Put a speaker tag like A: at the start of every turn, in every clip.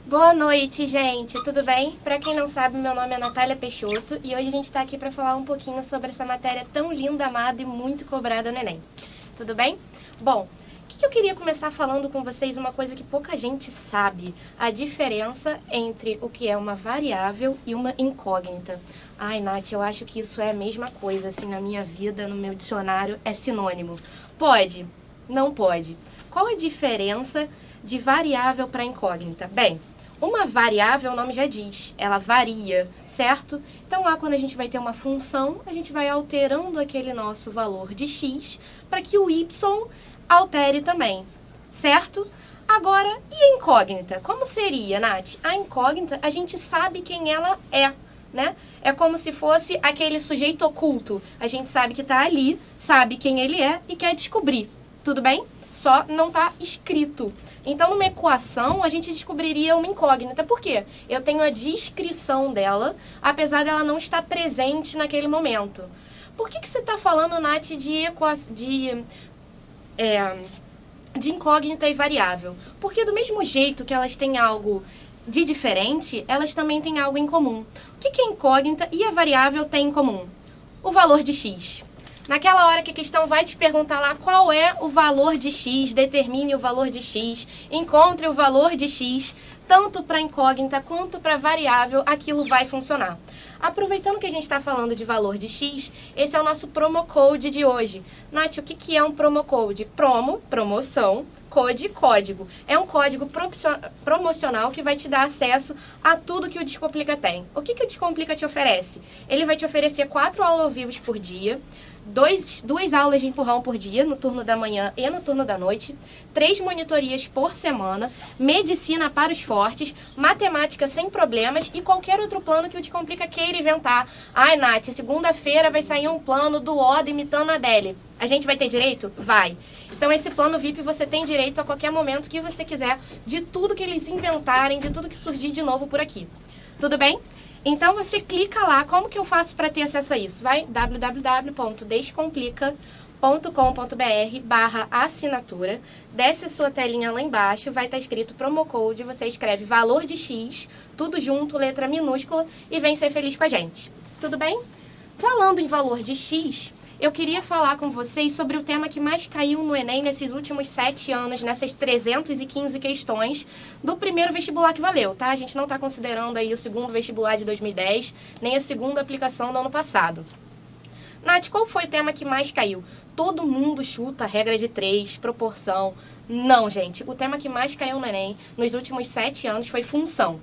A: Boa noite, gente. Tudo bem? Para quem não sabe, meu nome é Natália Peixoto e hoje a gente está aqui para falar um pouquinho sobre essa matéria tão linda, amada e muito cobrada no Enem. Tudo bem? Bom, o que eu queria começar falando com vocês uma coisa que pouca gente sabe, a diferença entre o que é uma variável e uma incógnita. Ai, Nath, eu acho que isso é a mesma coisa, assim, na minha vida, no meu dicionário, é sinônimo. Pode? Não pode. Qual a diferença de variável para incógnita? Bem, uma variável, o nome já diz, ela varia, certo? Então lá quando a gente vai ter uma função, a gente vai alterando aquele nosso valor de x para que o y altere também, certo? Agora, e a incógnita? Como seria, Nath? A incógnita, a gente sabe quem ela é, né? É como se fosse aquele sujeito oculto. A gente sabe que está ali, sabe quem ele é e quer descobrir. Tudo bem? Só não está escrito. Então, numa equação, a gente descobriria uma incógnita. Por quê? Eu tenho a descrição dela, apesar dela não estar presente naquele momento. Por que você está falando, Nath, de incógnita e variável? Porque do mesmo jeito que elas têm algo de diferente, elas também têm algo em comum. O que a incógnita e a variável têm em comum? O valor de x. Naquela hora que a questão vai te perguntar lá qual é o valor de x, determine o valor de x, encontre o valor de x, tanto para incógnita quanto para variável, aquilo vai funcionar. Aproveitando que a gente está falando de valor de x, esse é o nosso promo code de hoje. Nath, o que é um promo code? Promo, promoção, code, código. É um código promocional que vai te dar acesso a tudo que o Descomplica tem. O que o Descomplica te oferece? Ele vai te oferecer 4 aulas ao vivo por dia, duas aulas de empurrão por dia, no turno da manhã e no turno da noite, 3 monitorias por semana, medicina para os fortes, matemática sem problemas e qualquer outro plano que o Descomplica queira inventar. Ai, Nath, segunda-feira vai sair um plano do Oda imitando a Adele. A gente vai ter direito? Vai. Então, esse plano VIP você tem direito a qualquer momento que você quiser, de tudo que eles inventarem, de tudo que surgir de novo por aqui. Tudo bem? Então, você clica lá. Como que eu faço para ter acesso a isso? Vai www.descomplica.com.br/assinatura. Desce a sua telinha lá embaixo, vai estar escrito promo code, você escreve valor de X, tudo junto, letra minúscula, e vem ser feliz com a gente. Tudo bem? Falando em valor de X, eu queria falar com vocês sobre o tema que mais caiu no Enem nesses últimos 7 anos, nessas 315 questões do primeiro vestibular que valeu, tá? A gente não está considerando aí o segundo vestibular de 2010, nem a segunda aplicação do ano passado. Nath, qual foi o tema que mais caiu? Todo mundo chuta a regra de 3, proporção. Não, gente. O tema que mais caiu no Enem nos últimos 7 anos foi função.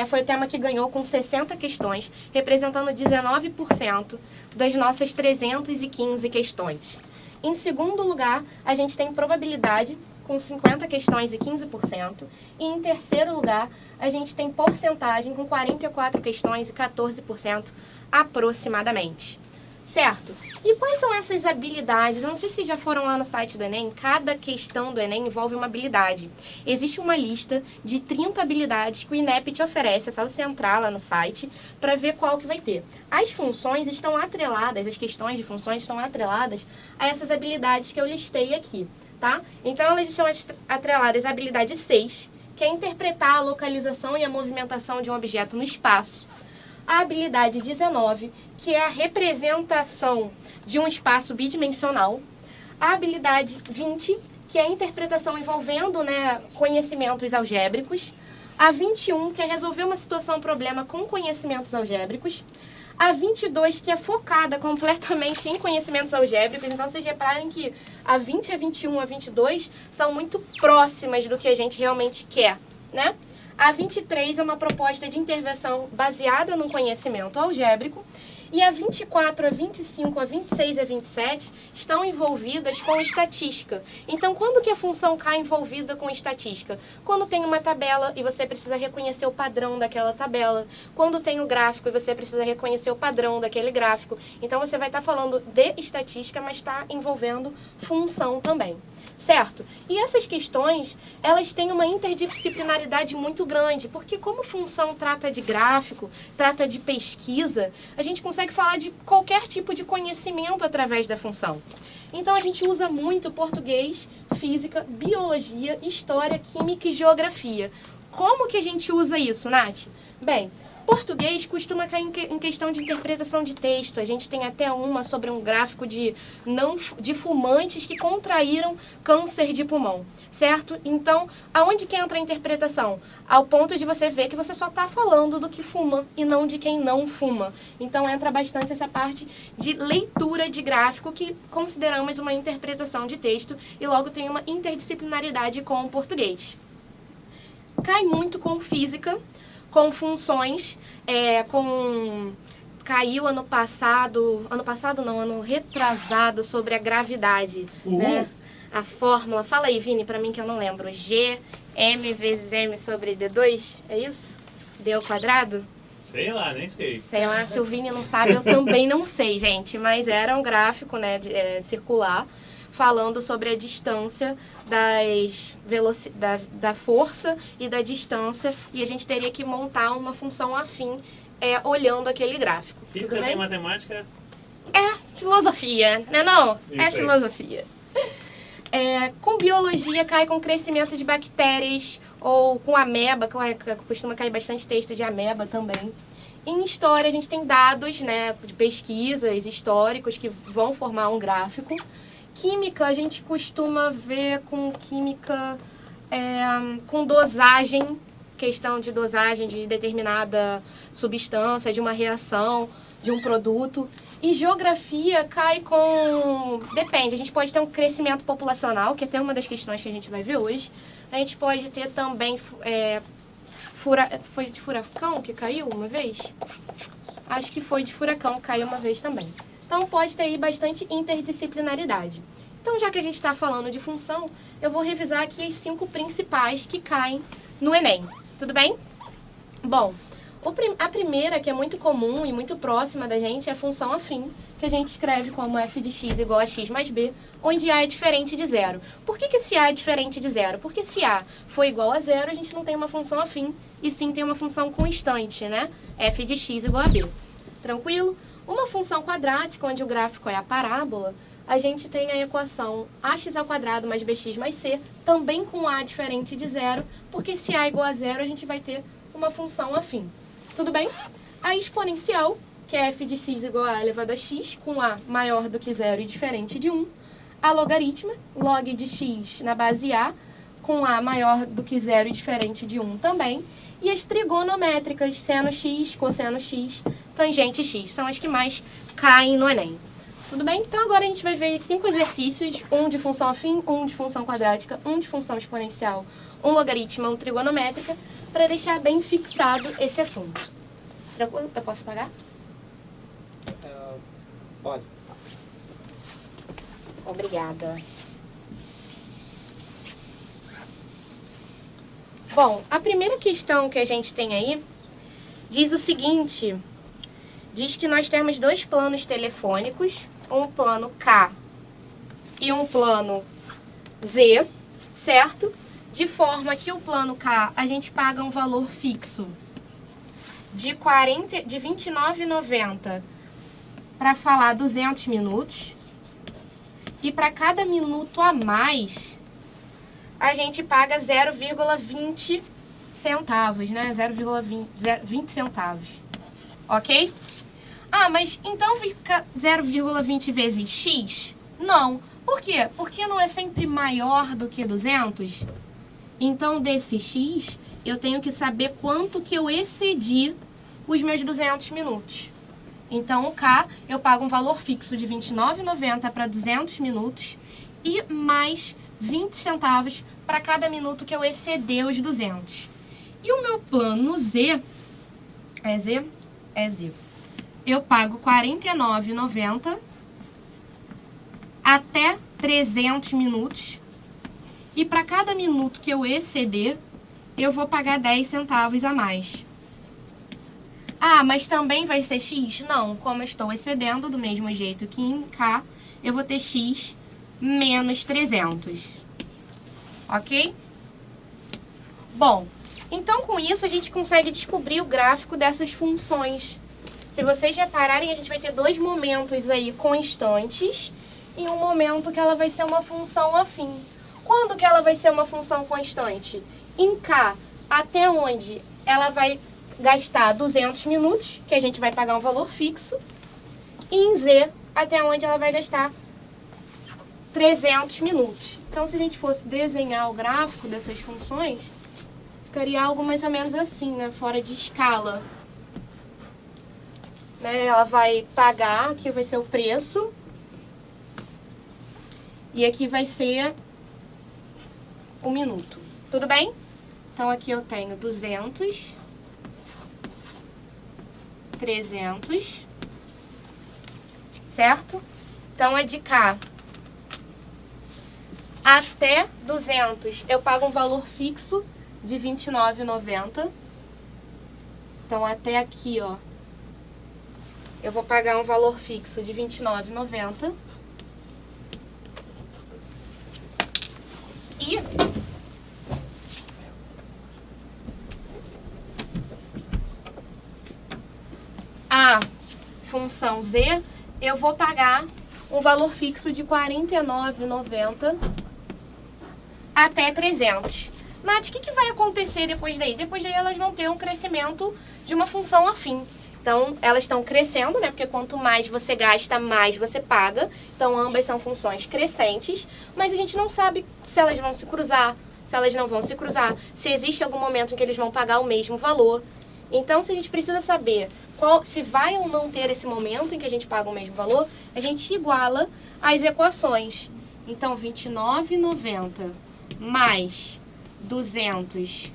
A: Foi o tema que ganhou com 60 questões, representando 19% das nossas 315 questões. Em segundo lugar, a gente tem probabilidade, com 50 questões e 15%. E em terceiro lugar, a gente tem porcentagem, com 44 questões e 14% aproximadamente. Certo? E quais são essas habilidades? Eu não sei se já foram lá no site do Enem, cada questão do Enem envolve uma habilidade. Existe uma lista de 30 habilidades que o INEP te oferece, é só você entrar lá no site para ver qual que vai ter. As funções estão atreladas, as questões de funções estão atreladas a essas habilidades que eu listei aqui, tá? Então elas estão atreladas à habilidade 6, que é interpretar a localização e a movimentação de um objeto no espaço. A habilidade 19, que é a representação de um espaço bidimensional. A habilidade 20, que é a interpretação envolvendo, conhecimentos algébricos. A 21, que é resolver uma situação, problema com conhecimentos algébricos. A 22, que é focada completamente em conhecimentos algébricos. Então, vocês reparem que a 20, a 21, a 22 são muito próximas do que a gente realmente quer, né? A 23 é uma proposta de intervenção baseada no conhecimento algébrico. E a 24, a 25, a 26 e a 27 estão envolvidas com estatística. Então, quando que a função K é envolvida com estatística? Quando tem uma tabela e você precisa reconhecer o padrão daquela tabela. Quando tem o gráfico e você precisa reconhecer o padrão daquele gráfico. Então, você vai estar falando de estatística, mas está envolvendo função também. Certo? E essas questões, elas têm uma interdisciplinaridade muito grande, porque como função trata de gráfico, trata de pesquisa, a gente consegue falar de qualquer tipo de conhecimento através da função. Então, a gente usa muito português, física, biologia, história, química e geografia. Como que a gente usa isso, Nath? Bem, português costuma cair em questão de interpretação de texto. A gente tem até uma sobre um gráfico de fumantes que contraíram câncer de pulmão, certo? Então, aonde que entra a interpretação? Ao ponto de você ver que você só está falando do que fuma e não de quem não fuma. Então, entra bastante essa parte de leitura de gráfico que consideramos uma interpretação de texto e logo tem uma interdisciplinaridade com o português. Cai muito com física, com funções, caiu ano retrasado sobre a gravidade, né? A fórmula, fala aí, Vini, pra mim que eu não lembro, G, M vezes M sobre D2, é isso? D ao quadrado?
B: Sei lá, nem sei.
A: Sei lá, se o Vini não sabe, eu também não sei, gente, mas era um gráfico, né, circular, falando sobre a distância da força e da distância, e a gente teria que montar uma função afim olhando aquele gráfico.
B: Física sem matemática?
A: É filosofia, né não?
B: Isso
A: é
B: aí.
A: filosofia. Com biologia cai com crescimento de bactérias, ou com ameba, que costuma cair bastante texto de ameba também. Em história a gente tem dados, né, de pesquisas históricos que vão formar um gráfico. Química, a gente costuma ver com química com dosagem, questão de dosagem de determinada substância, de uma reação, de um produto. E geografia cai com... Depende, a gente pode ter um crescimento populacional, que é até uma das questões que a gente vai ver hoje. A gente pode ter também... Foi de furacão que caiu uma vez? Acho que foi de furacão que caiu uma vez também. Então, pode ter aí bastante interdisciplinaridade. Então, já que a gente está falando de função, eu vou revisar aqui as 5 principais que caem no Enem. Tudo bem? Bom, a primeira, que é muito comum e muito próxima da gente, é a função afim, que a gente escreve como f de x igual a x mais b, onde a é diferente de zero. Por que esse a é diferente de zero? Porque se a for igual a zero, a gente não tem uma função afim, e sim tem uma função constante, né? f de x igual a b. Tranquilo? Uma função quadrática, onde o gráfico é a parábola, a gente tem a equação ax² mais bx mais c, também com a diferente de zero, porque se a é igual a zero, a gente vai ter uma função afim. Tudo bem? A exponencial, que é f de x igual a elevado a x, com a maior do que zero e diferente de 1. A logaritma, log de x na base a, com a maior do que zero e diferente de 1 também. E as trigonométricas, seno x, cosseno x, tangente x, são as que mais caem no Enem. Tudo bem? Então agora a gente vai ver 5 exercícios, um de função afim, um de função quadrática, um de função exponencial, um logaritmo, um trigonométrica, para deixar bem fixado esse assunto. Tranquilo? Eu posso apagar?
C: Pode.
A: Obrigada. Bom, a primeira questão que a gente tem aí diz o seguinte: diz que nós temos 2 planos telefônicos, um plano K e um plano Z, certo? De forma que o plano K a gente paga um valor fixo de R$ 29,90 para falar 200 minutos. E para cada minuto a mais, a gente paga 0,20 centavos, né? 0,20 centavos. Ok? Ah, mas então fica 0,20 vezes x? Não. Por quê? Porque não é sempre maior do que 200? Então, desse x, eu tenho que saber quanto que eu excedi os meus 200 minutos. Então, o K, eu pago um valor fixo de R$ 29,90 para 200 minutos e mais 20 centavos para cada minuto que eu exceder os 200. E o meu plano Z, é Z? É Z. Eu pago R$ 49,90 até 300 minutos. E para cada minuto que eu exceder, eu vou pagar 10 centavos a mais. Ah, mas também vai ser X? Não, como eu estou excedendo, do mesmo jeito que em K, eu vou ter X menos 300. Ok? Bom, então com isso a gente consegue descobrir o gráfico dessas funções. Se vocês repararem, a gente vai ter 2 momentos aí constantes e um momento que ela vai ser uma função afim. Quando que ela vai ser uma função constante? Em K, até onde ela vai gastar 200 minutos, que a gente vai pagar um valor fixo, e em Z, até onde ela vai gastar 300 minutos. Então, se a gente fosse desenhar o gráfico dessas funções, ficaria algo mais ou menos assim, né? Fora de escala. Né? Ela vai pagar, aqui vai ser o preço, e aqui vai ser o minuto. Tudo bem? Então, aqui eu tenho 200, 300, certo? Então, é de cá até 200, eu pago um valor fixo de R$ 29,90. Então, até aqui, ó, eu vou pagar um valor fixo de R$ 29,90. E a função Z, eu vou pagar um valor fixo de R$ 49,90 até 300. Nath, o que vai acontecer depois daí? Depois daí elas vão ter um crescimento de uma função afim. Então, elas estão crescendo, né? Porque quanto mais você gasta, mais você paga. Então, ambas são funções crescentes, mas a gente não sabe se elas vão se cruzar, se elas não vão se cruzar, se existe algum momento em que eles vão pagar o mesmo valor. Então, se a gente precisa saber se vai ou não ter esse momento em que a gente paga o mesmo valor, a gente iguala as equações. Então, R$ 29,90 mais 200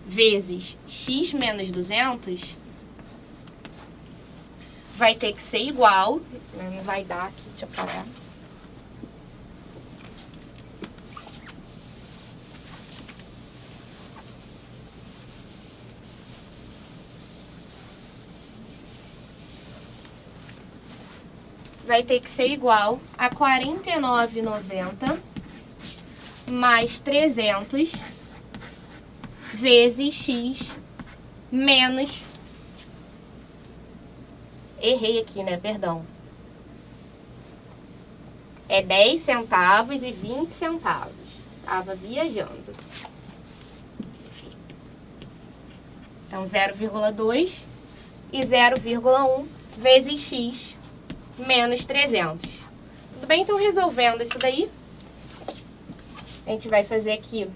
A: vezes x menos 200 vai ter que ser igual, não vai dar aqui, deixa eu parar. Vai ter que ser igual a R$ 49,90 mais 300 vezes x menos... Errei aqui, né? Perdão. É 10 centavos e 20 centavos. Estava viajando. Então, 0,2 e 0,1 vezes x menos 300. Tudo bem? Então, resolvendo isso daí, a gente vai fazer aqui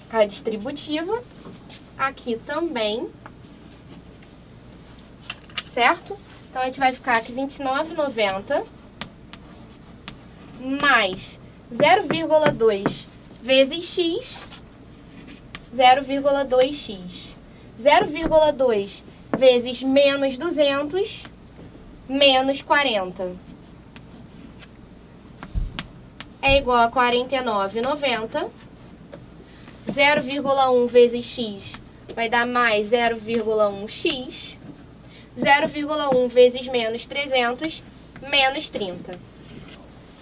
A: a distributiva. Aqui também. Certo? Então, a gente vai ficar aqui R$ 29,90 mais 0,2 vezes x, 0,2x. 0,2 vezes menos 200, menos 40. É igual a R$ 49,90. 0,1 vezes x vai dar mais 0,1x. 0,1 vezes menos 300, menos 30.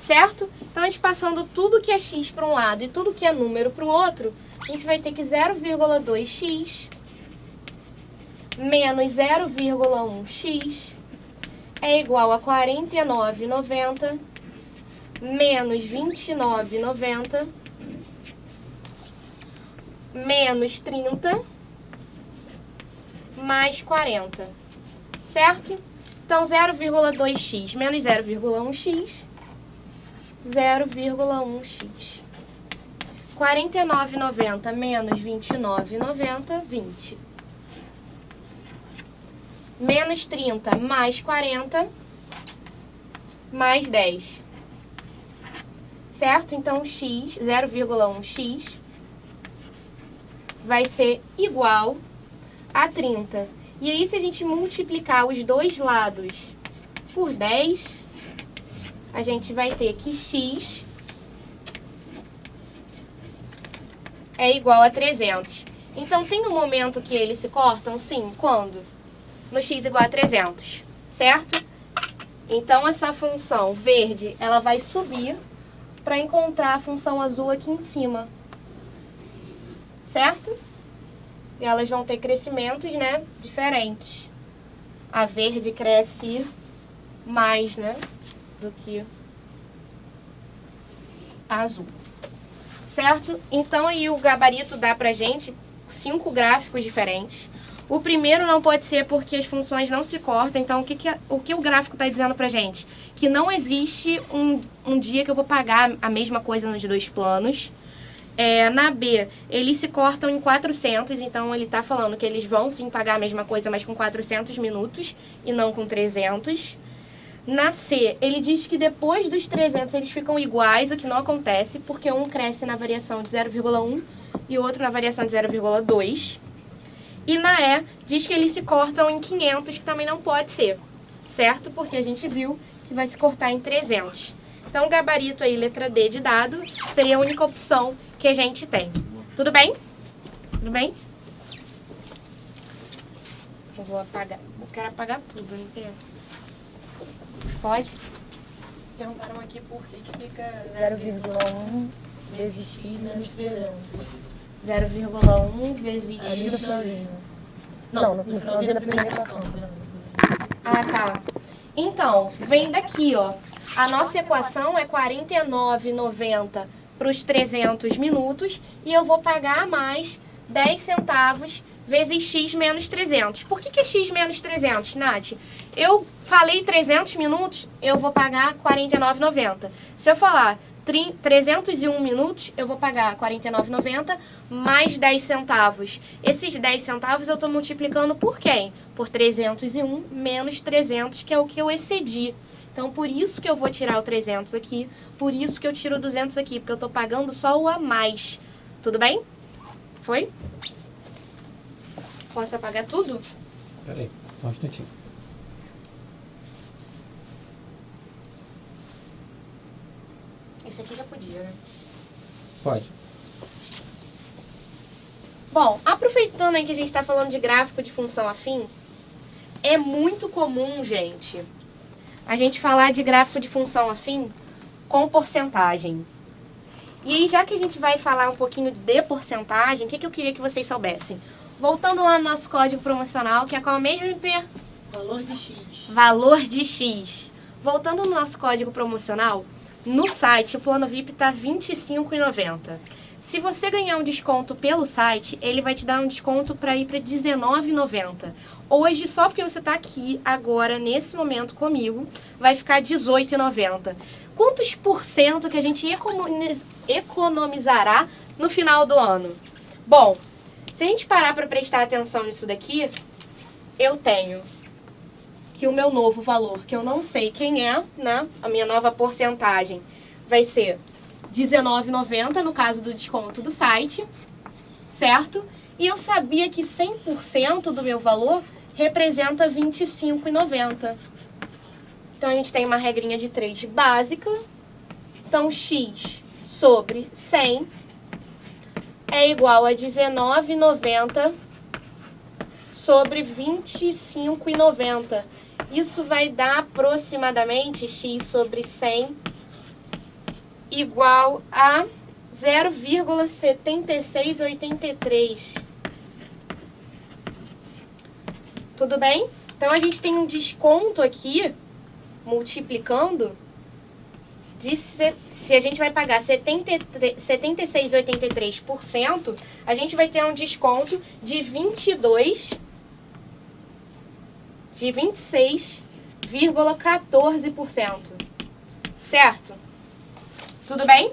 A: Certo? Então, a gente passando tudo que é x para um lado e tudo que é número para o outro, a gente vai ter que 0,2x menos 0,1x é igual a R$ 49,90 menos R$ 29,90 menos 30 mais 40. Certo? Então, 0,2x menos 0,1x, 0,1x. 49,90 menos 29,90, 20. Menos 30 mais 40, mais 10. Certo? Então, x, 0,1x, vai ser igual a 30. E aí, se a gente multiplicar os dois lados por 10, a gente vai ter que x é igual a 300. Então, tem um momento que eles se cortam? Sim. Quando? No x igual a 300, certo? Então, essa função verde, ela vai subir para encontrar a função azul aqui em cima. Certo? E elas vão ter crescimentos, né, diferentes. A verde cresce mais, né, do que a azul. Certo? Então, aí o gabarito dá pra gente 5 gráficos diferentes. O primeiro não pode ser porque as funções não se cortam. Então, o que o gráfico está dizendo pra gente? Que não existe um dia que eu vou pagar a mesma coisa nos dois planos. Na B, eles se cortam em 400, então ele está falando que eles vão sim pagar a mesma coisa, mas com 400 minutos e não com 300. Na C, ele diz que depois dos 300 eles ficam iguais, o que não acontece, porque um cresce na variação de 0,1 e o outro na variação de 0,2. E na E, diz que eles se cortam em 500, que também não pode ser, certo? Porque a gente viu que vai se cortar em 300. Então, o gabarito aí, letra D de dado, seria a única opção que a gente tem. Tudo bem? Tudo bem? Eu vou apagar. Eu quero apagar tudo, não quero. Pode?
C: Perguntaram aqui por que fica 0,1 vezes x menos 300.
A: 0,1 vezes
C: Ali
A: x.
C: no finalzinho. Não, no finalzinho da primeira equação.
A: Ah, tá. Então, vem daqui, ó. A nossa equação é 49,90 para os 300 minutos e eu vou pagar mais 10 centavos vezes x menos 300. Por que é x menos 300, Nath? Eu falei 300 minutos, eu vou pagar 49,90. Se eu falar 301 minutos, eu vou pagar 49,90 mais 10 centavos. Esses 10 centavos eu estou multiplicando por quem? Por 301 menos 300, que é o que eu excedi. Então, por isso que eu vou tirar o 300 aqui, por isso que eu tiro o 200 aqui, porque eu estou pagando só o a mais. Tudo bem? Foi? Posso apagar tudo?
D: Peraí, só um instantinho.
A: Esse aqui já podia, né?
D: Pode.
A: Bom, aproveitando aí que a gente está falando de gráfico de função afim, é muito comum, gente, a gente falar de gráfico de função afim com porcentagem. E aí, já que a gente vai falar um pouquinho de porcentagem, o que eu queria que vocês soubessem? Voltando lá no nosso código promocional, que é qual mesmo, MP?
C: Valor de x.
A: Valor de X. Voltando no nosso código promocional, no site o plano VIP está R$ 25,90. Se você ganhar um desconto pelo site, ele vai te dar um desconto para ir para R$ 19,90. Hoje, só porque você está aqui agora, nesse momento comigo, vai ficar R$ 18,90. Quantos por cento que a gente economizará no final do ano? Bom, se a gente parar para prestar atenção nisso daqui, eu tenho que o meu novo valor, que eu não sei quem é, né? A minha nova porcentagem vai ser R$19,90 no caso do desconto do site, certo? E eu sabia que 100% do meu valor representa R$25,90. Então, a gente tem uma regrinha de 3 básica. Então, x sobre 100 é igual a R$19,90 sobre R$25,90. Isso vai dar aproximadamente x sobre 100 igual a 0,7683. Tudo bem? Então, a gente tem um desconto aqui, multiplicando, se a gente vai pagar 76,83%, a gente vai ter um desconto de 26,14%. Certo? Tudo bem?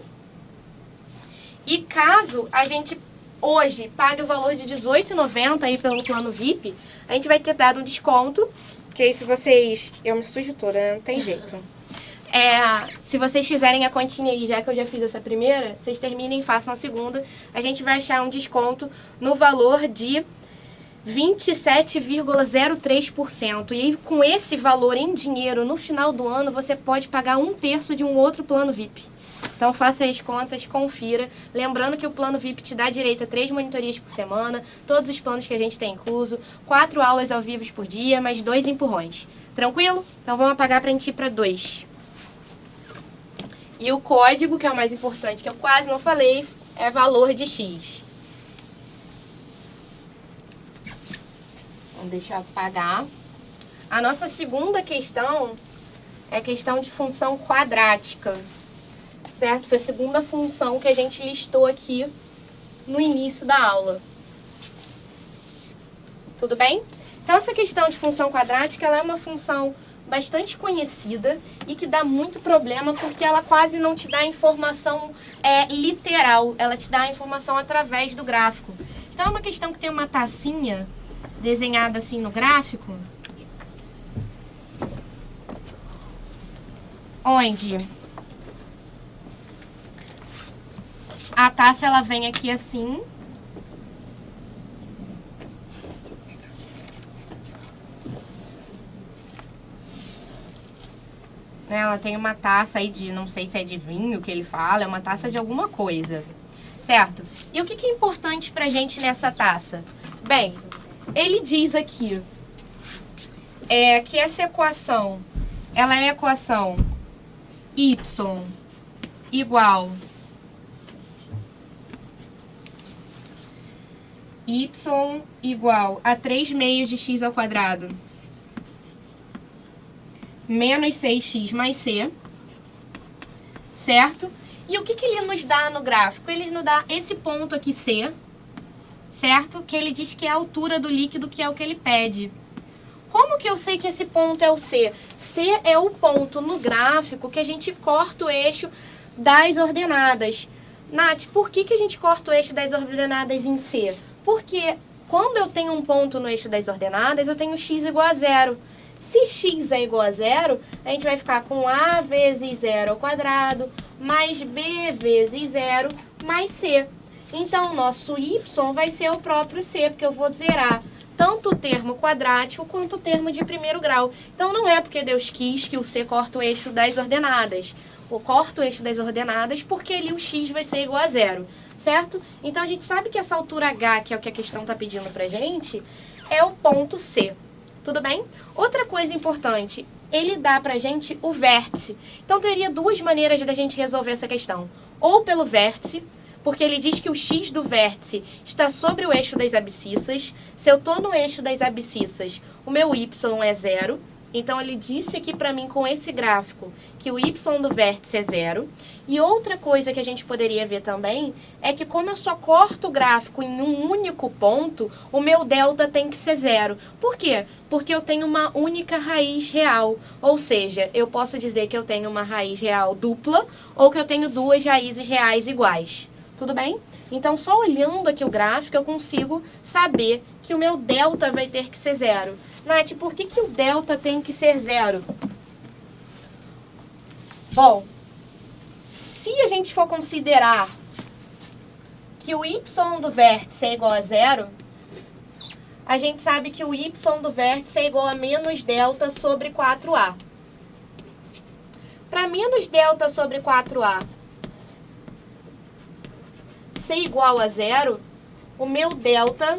A: E caso a gente hoje pague o valor de R$18,90 aí pelo plano VIP, a gente vai ter dado um desconto, que aí se vocês... Eu me sujo toda, né? Não tem jeito. Se vocês fizerem a continha aí, já que eu já fiz essa primeira, vocês terminem e façam a segunda, a gente vai achar um desconto no valor de 27,03%. E aí, com esse valor em dinheiro, no final do ano, você pode pagar 1/3 de um outro plano VIP. Então, faça as contas, confira. Lembrando que o plano VIP te dá direito a 3 monitorias por semana, todos os planos que a gente tem incluso, 4 aulas ao vivo por dia, mais 2 empurrões. Tranquilo? Então, vamos apagar para a gente ir para 2. E o código, que é o mais importante, que eu quase não falei, é valor de X. Vamos deixar eu apagar. A nossa segunda questão é questão de função quadrática. Certo? Foi a segunda função que a gente listou aqui no início da aula. Tudo bem? Então, essa questão de função quadrática, ela é uma função bastante conhecida e que dá muito problema porque ela quase não te dá informação literal, ela te dá a informação através do gráfico. Então, é uma questão que tem uma tacinha desenhada assim no gráfico, onde a taça ela vem aqui assim. Ela tem uma taça aí de, não sei se é de vinho que ele fala, é uma taça de alguma coisa, certo? E o que é importante pra gente nessa taça? Bem, ele diz aqui que essa equação, ela é a equação y igual a 3 meios de x ao quadrado menos 6x mais c, certo? E o que ele nos dá no gráfico? Ele nos dá esse ponto aqui C, certo? Que ele diz que é a altura do líquido, que é o que ele pede. Como que eu sei que esse ponto é o C? C é o ponto no gráfico que a gente corta o eixo das ordenadas. Nath, por que a gente corta o eixo das ordenadas em C? Porque quando eu tenho um ponto no eixo das ordenadas, eu tenho x igual a 0. Se x é igual a 0, a gente vai ficar com a vezes 0 ao quadrado, mais b vezes 0, mais c. Então, o nosso y vai ser o próprio c, porque eu vou zerar tanto o termo quadrático quanto o termo de primeiro grau. Então, não é porque Deus quis que o c corta o eixo das ordenadas. Eu corto o eixo das ordenadas porque ali o x vai ser igual a 0, certo? Então, a gente sabe que essa altura h, que é o que a questão está pedindo pra gente, é o ponto C. Tudo bem? Outra coisa importante, ele dá pra gente o vértice. Então, teria duas maneiras da gente resolver essa questão. Ou pelo vértice, porque ele diz que o x do vértice está sobre o eixo das abscissas. Se eu estou no eixo das abscissas, o meu y é 0. Então, ele disse aqui pra mim com esse gráfico que o y do vértice é 0. E outra coisa que a gente poderia ver também é que como eu só corto o gráfico em um único ponto, o meu delta tem que ser 0. Por quê? Porque eu tenho uma única raiz real. Ou seja, eu posso dizer que eu tenho uma raiz real dupla ou que eu tenho duas raízes reais iguais. Tudo bem? Então, só olhando aqui o gráfico, eu consigo saber que o meu delta vai ter que ser 0. Nath, por que o delta tem que ser 0? Bom, se a gente for considerar que o y do vértice é igual a 0, a gente sabe que o y do vértice é igual a menos delta sobre 4a. Para menos delta sobre 4a ser igual a 0, o meu delta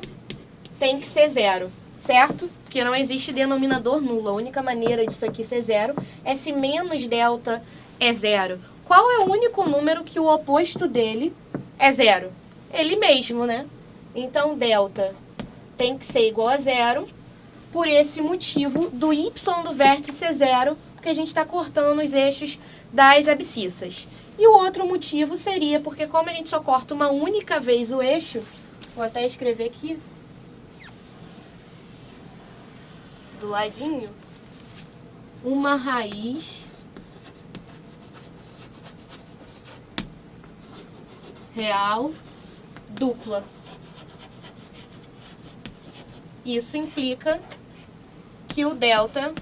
A: tem que ser 0, certo? Porque não existe denominador nulo. A única maneira disso aqui ser 0 é se menos delta é 0. Qual é o único número que o oposto dele é 0? Ele mesmo, né? Então, delta tem que ser igual a 0. Por esse motivo, do y do vértice é 0, porque a gente está cortando os eixos das abscissas. E o outro motivo seria porque como a gente só corta uma única vez o eixo, vou até escrever aqui, do ladinho, uma raiz real dupla. Isso implica que o delta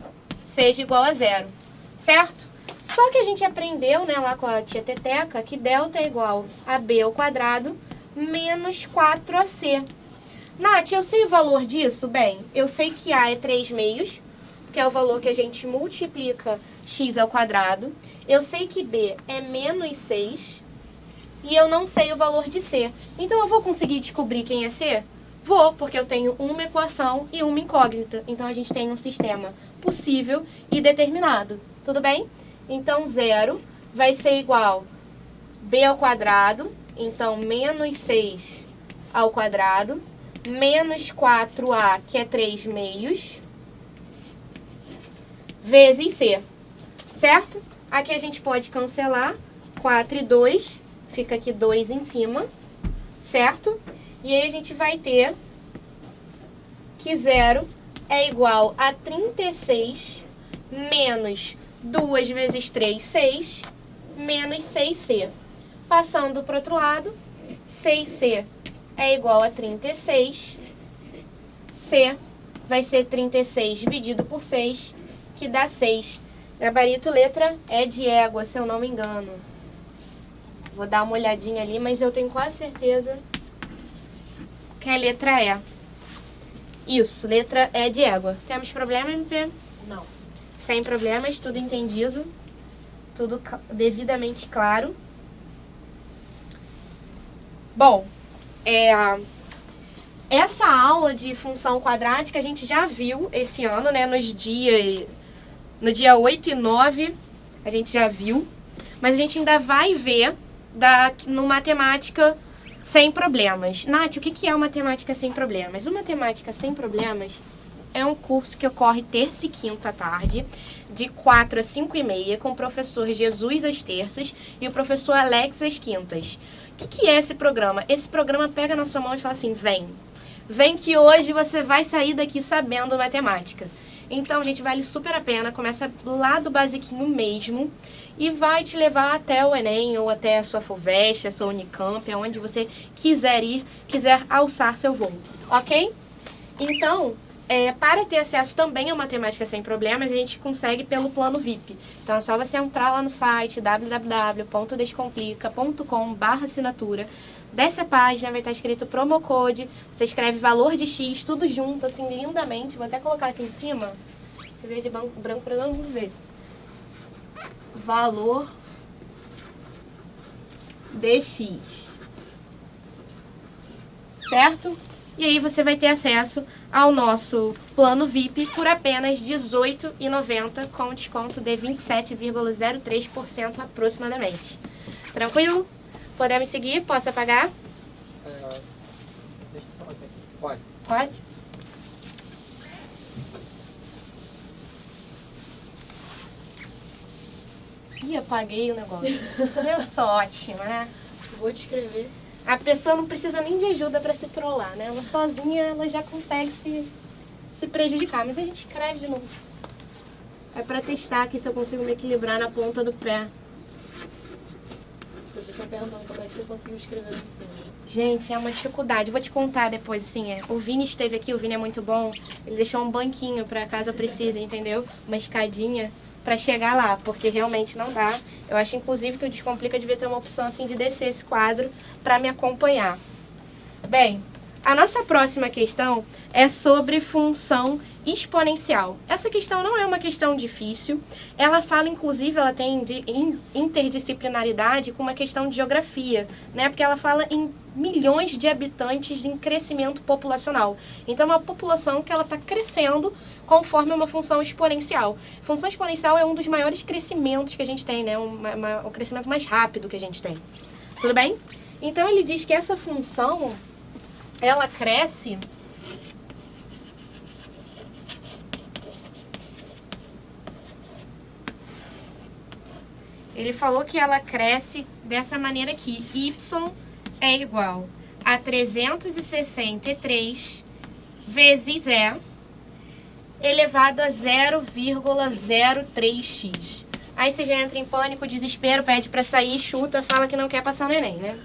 A: seja igual a 0, certo? Só que a gente aprendeu, né, lá com a tia Teteca, que delta é igual a b ao quadrado menos 4ac. Nath, eu sei o valor disso? Bem, eu sei que a é 3 meios, que é o valor que a gente multiplica x ao quadrado. Eu sei que b é menos 6 e eu não sei o valor de c. Então, eu vou conseguir descobrir quem é c? Vou, porque eu tenho uma equação e uma incógnita. Então, a gente tem um sistema possível e determinado. Tudo bem? Então, 0 vai ser igual a b ao quadrado, então, menos 6 ao quadrado, menos 4a, que é 3 meios, vezes c, certo? Aqui a gente pode cancelar, 4 e 2, fica aqui 2 em cima, certo? E aí a gente vai ter que 0 é igual a 36 menos 2 vezes 3, 6, menos 6c. Passando para o outro lado, 6c é igual a 36, c vai ser 36 dividido por 6, que dá 6. Gabarito letra é de égua, se eu não me engano. Vou dar uma olhadinha ali, mas eu tenho quase certeza que a letra é. Isso, letra é de égua. Temos problema, MP?
C: Não.
A: Sem problemas, tudo entendido. Tudo devidamente claro. Bom, essa aula de função quadrática a gente já viu esse ano, né? No dia 8 e 9 a gente já viu. Mas a gente ainda vai ver no Matemática Sem Problemas. Nath, o que é o Matemática Sem Problemas? O Matemática Sem Problemas é um curso que ocorre terça e quinta à tarde, de 4 às 5 e meia, com o professor Jesus às terças e o professor Alex às quintas. O que é esse programa? Esse programa pega na sua mão e fala assim, vem. Vem que hoje você vai sair daqui sabendo matemática. Então, gente, vale super a pena. Começa lá do basiquinho mesmo e vai te levar até o Enem ou até a sua FUVEST, a sua Unicamp, aonde você quiser ir, quiser alçar seu voo, ok? Então, para ter acesso também ao Matemática Sem Problemas, a gente consegue pelo plano VIP. Então, é só você entrar lá no site www.descomplica.com/assinatura. Desce a página, vai estar escrito promo code, você escreve valor de X, tudo junto, assim, lindamente. Vou até colocar aqui em cima. Deixa eu ver de branco para todo mundo ver. Valor de X. Certo? E aí você vai ter acesso ao nosso plano VIP por apenas R$ 18,90, com desconto de 27,03% aproximadamente. Tranquilo? Podemos seguir? Posso apagar?
D: Deixa eu só bater aqui. Pode.
A: Pode? Ih, apaguei o negócio. Eu sou ótima, né?
C: Vou te escrever.
A: A pessoa não precisa nem de ajuda para se trollar, né? Ela sozinha, ela já consegue se prejudicar. Mas a gente escreve de novo. É para testar aqui se eu consigo me equilibrar na ponta do pé.
C: As pessoas estão perguntando como é que você conseguiu escrever em cima.
A: Gente, é uma dificuldade. Vou te contar depois, assim. O Vini esteve aqui, o Vini é muito bom. Ele deixou um banquinho para caso eu precise, entendeu? Uma escadinha para chegar lá, porque realmente não dá. Eu acho, inclusive, que o Descomplica devia ter uma opção, assim, de descer esse quadro para me acompanhar. Bem, a nossa próxima questão é sobre função exponencial. Essa questão não é uma questão difícil. Ela fala, inclusive, ela tem interdisciplinaridade com uma questão de geografia, né? Porque ela fala em milhões de habitantes em crescimento populacional. Então, é uma população que ela está crescendo conforme uma função exponencial. Função exponencial é um dos maiores crescimentos que a gente tem, né? O crescimento mais rápido que a gente tem. Tudo bem? Então, ele diz que essa função, ela cresce Ele falou que ela cresce dessa maneira aqui. Y é igual a 363 vezes E elevado a 0,03x. Aí você já entra em pânico, desespero, pede pra sair, chuta, fala que não quer passar no Enem, né?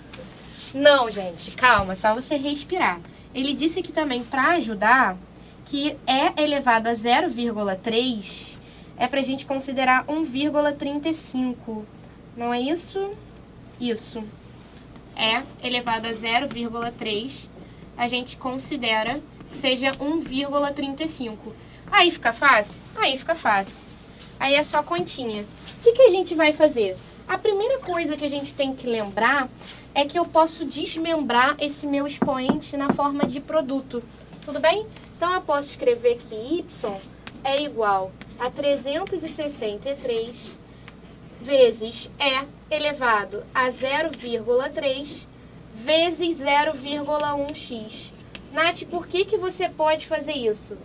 A: Não, gente, calma, só você respirar. Ele disse aqui também, para ajudar, que E elevado a 0,3 é pra gente considerar 1,35. Não é isso? Isso. E elevado a 0,3, a gente considera que seja 1,35. Aí fica fácil? Aí fica fácil. Aí é só continha. O que a gente vai fazer? A primeira coisa que a gente tem que lembrar é que eu posso desmembrar esse meu expoente na forma de produto. Tudo bem? Então, eu posso escrever que y é igual a 363 vezes E elevado a 0,3 vezes 0,1x. Nath, por que você pode fazer isso?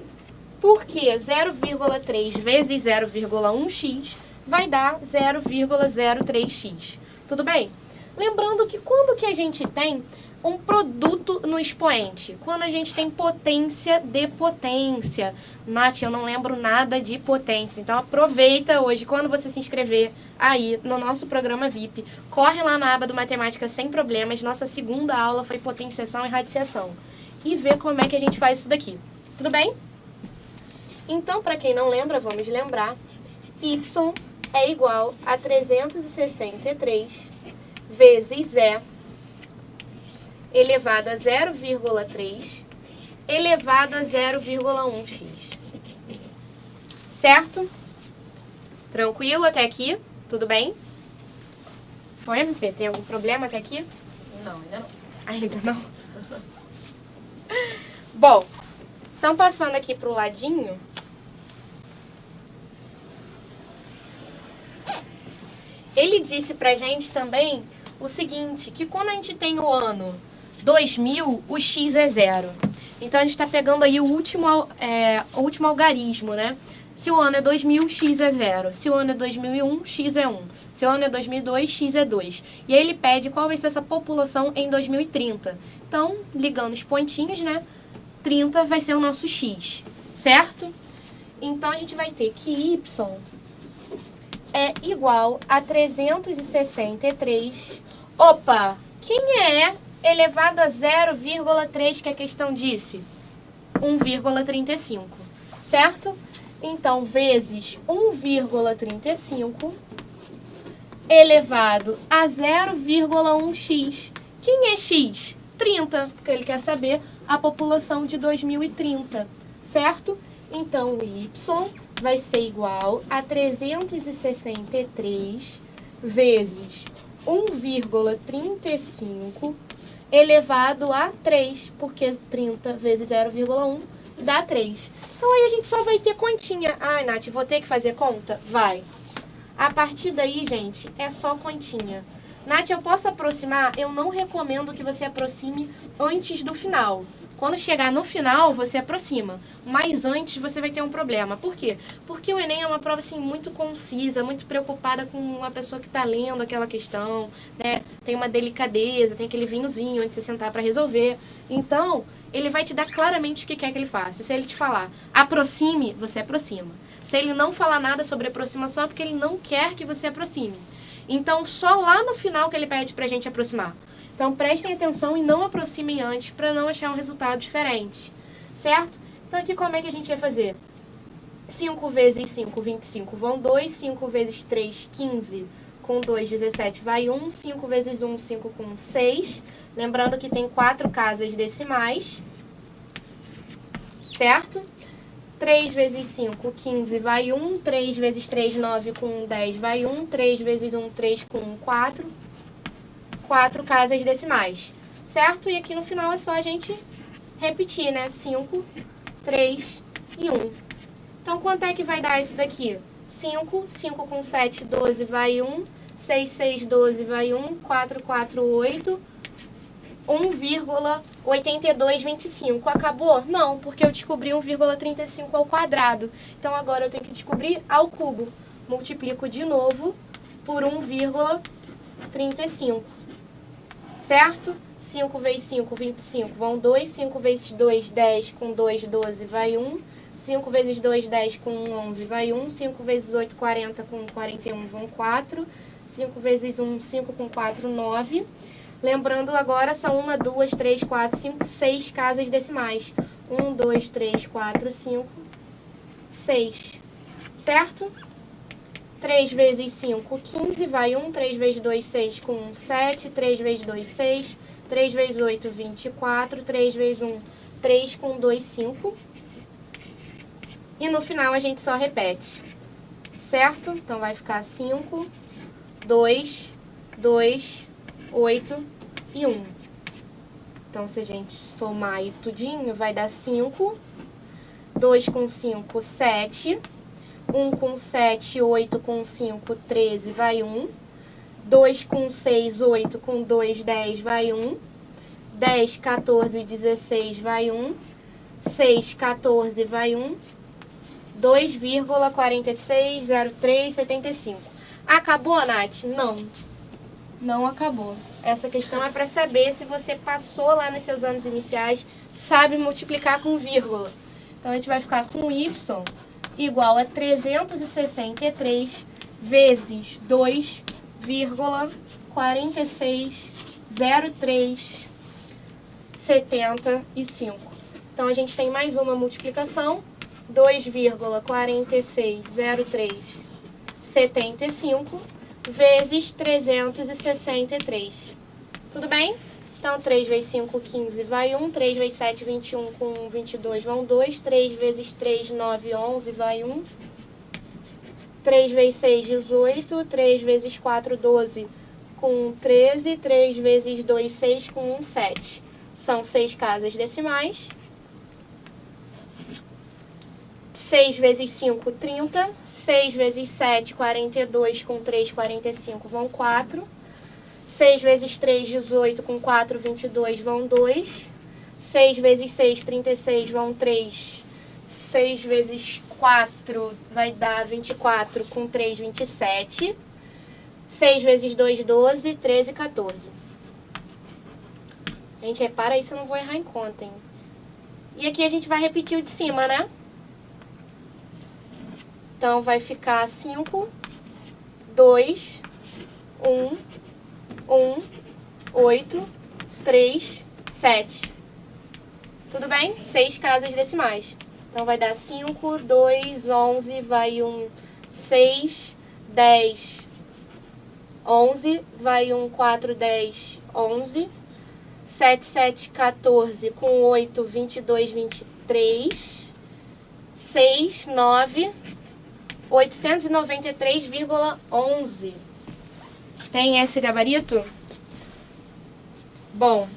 A: Porque 0,3 vezes 0,1x vai dar 0,03x. Tudo bem? Lembrando que quando que a gente tem um produto no expoente. Quando a gente tem potência de potência. Nath, eu não lembro nada de potência. Então aproveita hoje, quando você se inscrever aí no nosso programa VIP, corre lá na aba do Matemática Sem Problemas. Nossa segunda aula foi potenciação e radiciação. E vê como é que a gente faz isso daqui. Tudo bem? Então, para quem não lembra, vamos lembrar. Y é igual a 363 vezes E elevado a 0,3 elevado a 0,1x. Certo? Tranquilo até aqui? Tudo bem? Foi, MP? Tem algum problema até aqui?
C: Não, ainda não.
A: Ainda não? Bom, então passando aqui pro ladinho. Ele disse pra gente também o seguinte, que quando a gente tem o ano 2000, o x é 0. Então, a gente está pegando aí o último algarismo, né? Se o ano é 2000, x é 0. Se o ano é 2001, x é 1. Se o ano é 2002, x é 2. E aí ele pede qual vai ser essa população em 2030. Então, ligando os pontinhos, né? 30 vai ser o nosso x, certo? Então, a gente vai ter que y é igual a 363. Opa! Quem é elevado a 0,3 que a questão disse? 1,35, certo? Então, vezes 1,35 elevado a 0,1x. Quem é x? 30, porque ele quer saber a população de 2030, certo? Então, o y vai ser igual a 363 vezes 1,35 elevado a 3, porque 30 vezes 0,1 dá 3. Então, aí a gente só vai ter continha. Ai, Nath, vou ter que fazer conta? Vai. A partir daí, gente, é só continha. Nath, eu posso aproximar? Eu não recomendo que você aproxime antes do final. Quando chegar no final, você aproxima. Mas antes, você vai ter um problema. Por quê? Porque o Enem é uma prova assim, muito concisa, muito preocupada com a pessoa que está lendo aquela questão, né? Tem uma delicadeza, tem aquele vinhozinho antes de você sentar para resolver. Então, ele vai te dar claramente o que quer que ele faça. Se ele te falar aproxime, você aproxima. Se ele não falar nada sobre aproximação, é porque ele não quer que você aproxime. Então, só lá no final que ele pede pra gente aproximar. Então, prestem atenção e não aproximem antes para não achar um resultado diferente, certo? Então, aqui como é que a gente vai fazer? 5 vezes 5, 25, vão 2. 5 vezes 3, 15, com 2, 17, vai 1. 5 vezes 1, 5 com 6. Lembrando que tem 4 casas decimais, certo? 3 vezes 5, 15, vai 1. 3 vezes 3, 9, com 10, vai 1. 3 vezes 1, 3, com 4. 4 casas decimais, certo? E aqui no final é só a gente repetir, né? 5, 3 e 1. Então, quanto é que vai dar isso daqui? 5, 5 com 7, 12, vai 1. 6, 6, 12, vai 1. 4, 4, 8. 1,8225. Acabou? Não, porque eu descobri 1,35 ao quadrado. Então, agora eu tenho que descobrir ao cubo. Multiplico de novo por 1,35. Certo? 5 vezes 5, 25, vão 2. 5 vezes 2, 10, com 2, 12, vai 1. 5 vezes 2, 10, com 11, vai 1. 5 vezes 8, 40, com 41, vão 4. 5 vezes 1, 5 com 4, 9. Lembrando agora, são 1, 2, 3, 4, 5, 6 casas decimais. 1, 2, 3, 4, 5, 6. Certo? 3 vezes 5, 15, vai 1. 3 vezes 2, 6, com 1, 7. 3 vezes 2, 6. 3 vezes 8, 24. 3 vezes 1, 3, com 2, 5. E no final a gente só repete. Certo? Então vai ficar 5, 2, 2, 8 e 1. Então, se a gente somar aí tudinho, vai dar 5. 2 com 5, 7. 1 com 7, 8 com 5, 13, vai 1. 2 com 6, 8 com 2, 10, vai 1. 10, 14, 16, vai 1. 6, 14, vai 1. 2,460375. Acabou, Nath? Não. Não acabou. Essa questão é para saber se você passou lá nos seus anos iniciais, sabe multiplicar com vírgula. Então, a gente vai ficar com y igual a 363 vezes 2,460375. Então, a gente tem mais uma multiplicação. 2,460375 vezes 363. Tudo bem? Então, 3 vezes 5, 15, vai 1. 3 vezes 7, 21, com 22, vão 2. 3 vezes 3, 9, 11, vai 1. 3 vezes 6, 18. 3 vezes 4, 12, com 13. 3 vezes 2, 6, com 1, 7. São 6 casas decimais. 6 vezes 5, 30. 6 vezes 7, 42, com 3, 45, vão 4. 6 vezes 3, 18, com 4, 22, vão 2. 6 vezes 6, 36, vão 3. 6 vezes 4 vai dar 24, com 3, 27. 6 vezes 2, 12, 13, 14. Gente, repara aí se eu não vou errar em conta, hein? E aqui a gente vai repetir o de cima, né? Então, vai ficar 5, 2, 1, 1, 8, 3, 7. Tudo bem? 6 casas decimais. Então, vai dar 5, 2, 11, vai 1, 6, 10, 11, vai 1, 4, 10, 11. 7, 7, 14, com 8, 22, 23. 6, 9... 893,11. Tem esse gabarito? Bom,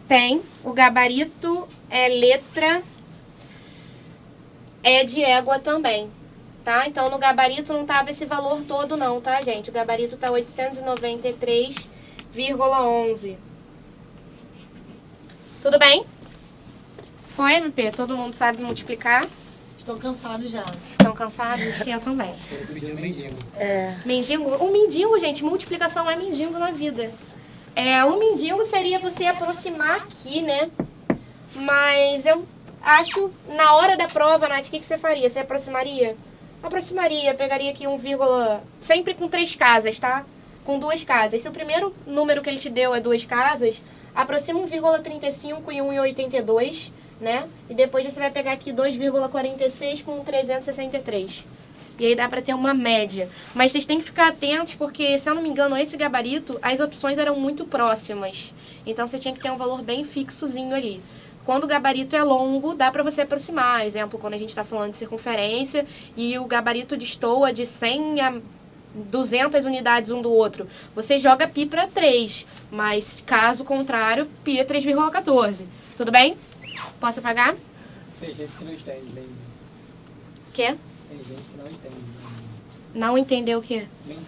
A: tem. O gabarito é letra E de égua também, tá? Então, no gabarito não tava esse valor todo não, tá, gente? O gabarito tá 893,11. Tudo bem? Foi, MP? Todo mundo sabe multiplicar?
C: Estou cansado já.
A: Estão cansados? Eu também.
D: Eu pedi um mendigo.
A: Mendigo? O mendigo, gente, multiplicação é mendigo na vida. O mendigo seria você aproximar aqui, né? Mas eu acho, na hora da prova, Nath, o que você faria? Você aproximaria? Aproximaria, pegaria aqui um vírgula, sempre com 3 casas, tá? Com 2 casas. Se o primeiro número que ele te deu é 2 casas, aproxima 1,35 e 1,82, né? E depois você vai pegar aqui 2,46 com 363. E aí dá pra ter uma média. Mas vocês têm que ficar atentos, porque, se eu não me engano, esse gabarito, as opções eram muito próximas. Então, você tinha que ter um valor bem fixozinho ali. Quando o gabarito é longo, dá pra você aproximar. Exemplo, quando a gente tá falando de circunferência e o gabarito destoa de 100 a 200 unidades um do outro. Você joga π para 3, mas, caso contrário, π é 3,14. Tudo bem? Posso apagar?
D: Tem gente que não entende, né?
A: Quê?
D: Tem gente que não entende.
A: Não entendeu o quê?
D: Mendigo.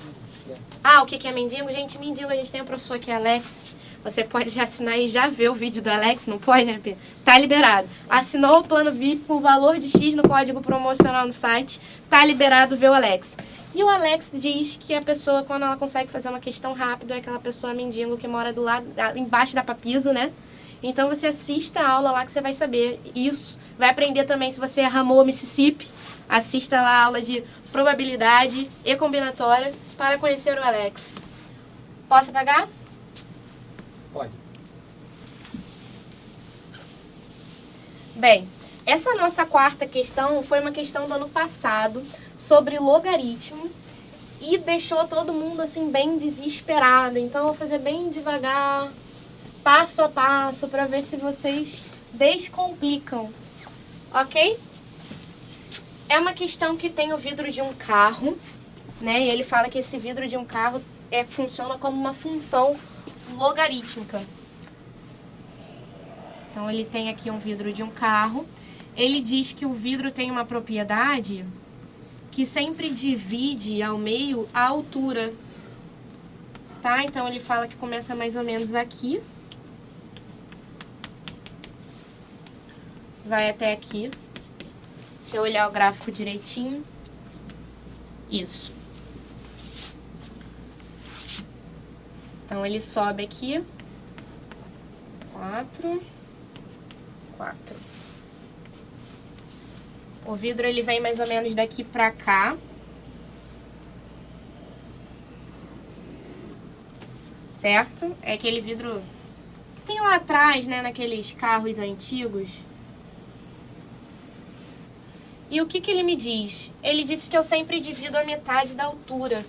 A: Ah, o que é mendigo? Gente, mendigo, a gente tem um professor aqui, Alex. Você pode já assinar e já ver o vídeo do Alex, não pode, né, Pedro? Tá liberado. Assinou o plano VIP com valor de X no código promocional no site, tá liberado ver o Alex. E o Alex diz que a pessoa, quando ela consegue fazer uma questão rápida, é aquela pessoa mendigo que mora do lado, embaixo da Papiso, né? Então você assista a aula lá que você vai saber isso. Vai aprender também se você é Ramon Mississippi. Assista lá a aula de probabilidade e combinatória para conhecer o Alex. Posso apagar?
D: Pode.
A: Bem, essa nossa quarta questão foi uma questão do ano passado sobre logaritmo e deixou todo mundo assim bem desesperado. Então eu vou fazer bem devagar, passo a passo, para ver se vocês descomplicam, ok? É uma questão que tem o vidro de um carro, né? E ele fala que esse vidro de um carro funciona como uma função logarítmica. Então ele tem aqui um vidro de um carro. Ele diz que o vidro tem uma propriedade que sempre divide ao meio a altura, tá? Então ele fala que começa mais ou menos aqui, vai até aqui. Deixa eu olhar o gráfico direitinho. Isso. Então, ele sobe aqui. 4. O vidro, ele vem mais ou menos daqui pra cá. Certo? É aquele vidro que tem lá atrás, né, naqueles carros antigos. E o que que ele me diz? Ele disse que eu sempre divido a metade da altura.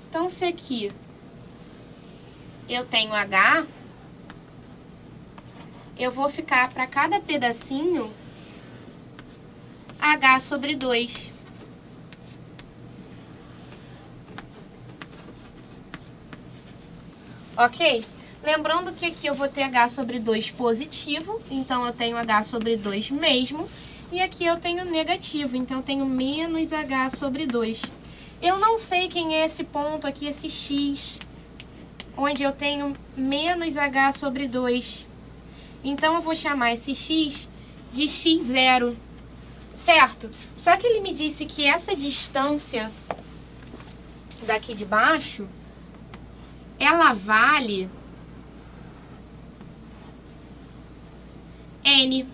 A: Então, se aqui eu tenho H, eu vou ficar para cada pedacinho H sobre 2. Ok? Lembrando que aqui eu vou ter H sobre 2 positivo, então eu tenho H sobre 2 mesmo. E aqui eu tenho negativo, então eu tenho menos H sobre 2. Eu não sei quem é esse ponto aqui, esse X, onde eu tenho menos H sobre 2. Então eu vou chamar esse X de X0, certo? Só que ele me disse que essa distância daqui de baixo, ela vale N.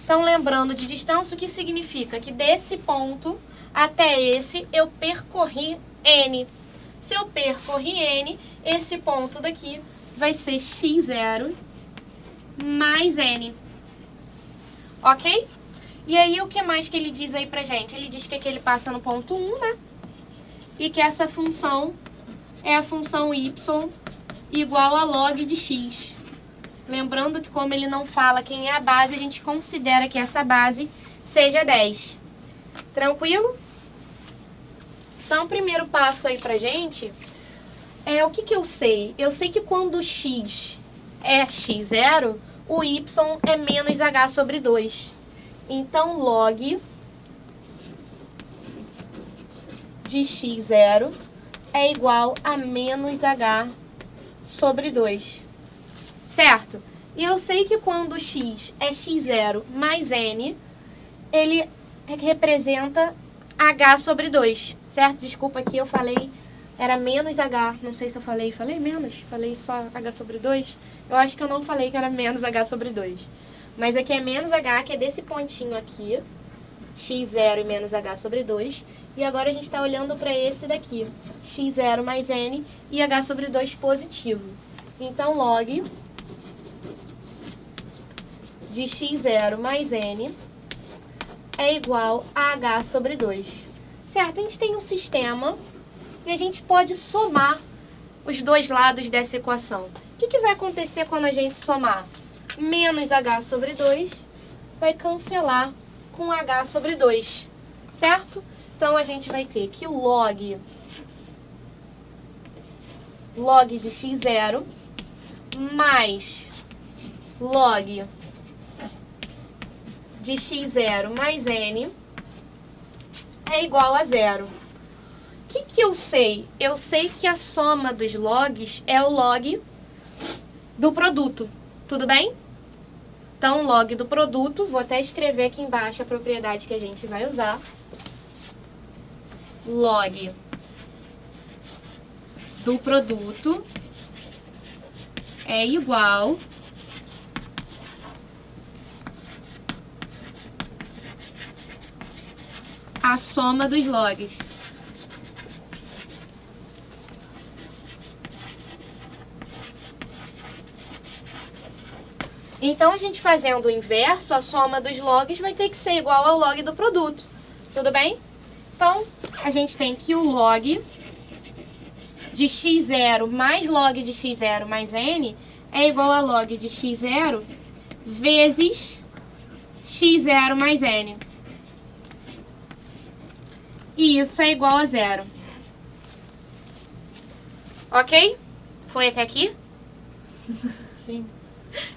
A: Então, lembrando de distância, o que significa? Que desse ponto até esse, eu percorri N. Se eu percorri N, esse ponto daqui vai ser X0 mais N. Ok? E aí, o que mais que ele diz aí pra gente? Ele diz que aqui ele passa no ponto 1, né? E que essa função é a função y igual a log de x. Lembrando que como ele não fala quem é a base, a gente considera que essa base seja 10. Tranquilo? Então, o primeiro passo aí pra gente é o que que eu sei? Eu sei que quando x é x0, o y é menos h sobre 2. Então, log de x0 é igual a menos h sobre 2. Certo? E eu sei que quando x é x0 mais n, ele representa h sobre 2. Certo? Desculpa aqui, eu falei, era menos h. Não sei se eu falei menos? Falei só h sobre 2? Eu acho que eu não falei que era menos h sobre 2. Mas aqui é menos h, que é desse pontinho aqui. x0 e menos h sobre 2. E agora a gente está olhando para esse daqui. x0 mais n e h sobre 2 positivo. Então, log de x0 mais n é igual a h sobre 2. Certo? A gente tem um sistema e a gente pode somar os dois lados dessa equação. O que vai acontecer quando a gente somar? Menos h sobre 2 vai cancelar com h sobre 2. Certo? Então, a gente vai ter que log de x0 mais log de x0 mais n é igual a 0. O que eu sei? Eu sei que a soma dos logs é o log do produto. Tudo bem? Então, log do produto, vou até escrever aqui embaixo a propriedade que a gente vai usar. Log do produto é igual a soma dos logs. Então, a gente fazendo o inverso, a soma dos logs vai ter que ser igual ao log do produto. Tudo bem? Então, a gente tem que o log de x0 mais log de x0 mais n é igual a log de x0 vezes x0 mais n. E isso é igual a 0. Ok? Foi até aqui?
C: Sim.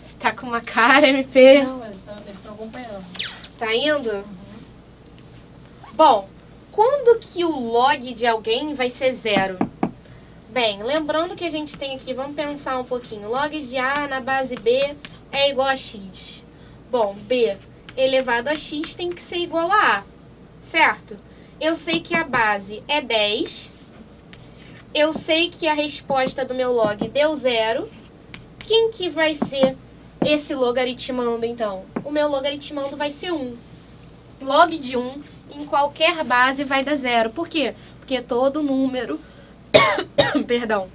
A: Você tá com uma cara, MP?
C: Não, eles estão acompanhando.
A: Tá indo? Bom, quando que o log de alguém vai ser 0? Bem, lembrando que a gente tem aqui, vamos pensar um pouquinho. Log de A na base B é igual a x. Bom, B elevado a x tem que ser igual a A, certo? Eu sei que a base é 10 eu sei que a resposta do meu log deu 0. Quem que vai ser esse logaritmando, então? O meu logaritmando vai ser 1. Log de 1 em qualquer base vai dar 0. Por quê? Porque todo número perdão,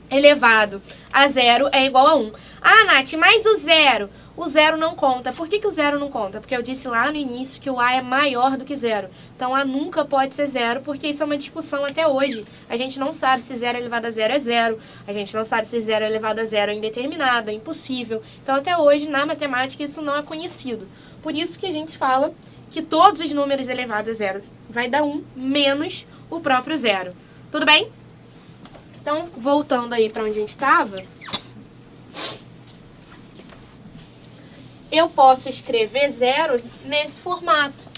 A: elevado a 0 é igual a 1. Ah, Nath, mas o 0? O 0 não conta. Por que o 0 não conta? Porque eu disse lá no início que o A é maior do que 0. Então, A nunca pode ser 0, porque isso é uma discussão até hoje. A gente não sabe se 0 elevado a 0 é 0. A gente não sabe se 0 elevado a 0 é indeterminado, é impossível. Então, até hoje, na matemática, isso não é conhecido. Por isso que a gente fala que todos os números elevados a 0 vai dar 1, menos o próprio 0. Tudo bem? Então, voltando aí para onde a gente estava, eu posso escrever 0 nesse formato.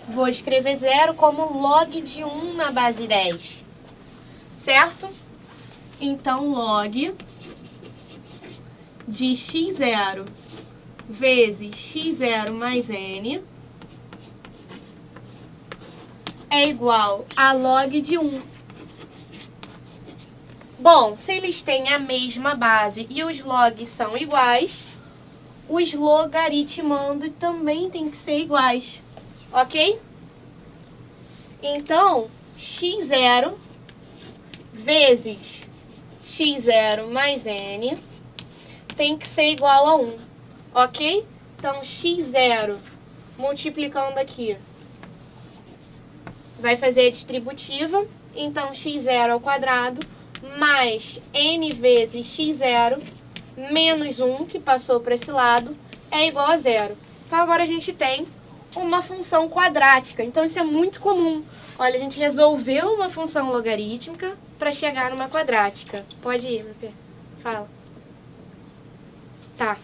A: Vou escrever 0 como log de 1 na base 10. Certo? Então, log de x0 vezes x0 mais n é igual a log de 1. Bom, se eles têm a mesma base e os logs são iguais, os logaritmandos também têm que ser iguais, ok? Então, x0 vezes x0 mais n tem que ser igual a 1, ok? Então, x0 multiplicando aqui vai fazer a distributiva, então x0 ao quadrado mais n vezes x0 menos 1, que passou para esse lado, é igual a 0. Então, agora a gente tem uma função quadrática. Então, isso é muito comum. Olha, a gente resolveu uma função logarítmica para chegar numa quadrática. Pode ir, meu Pê. Fala. Tá.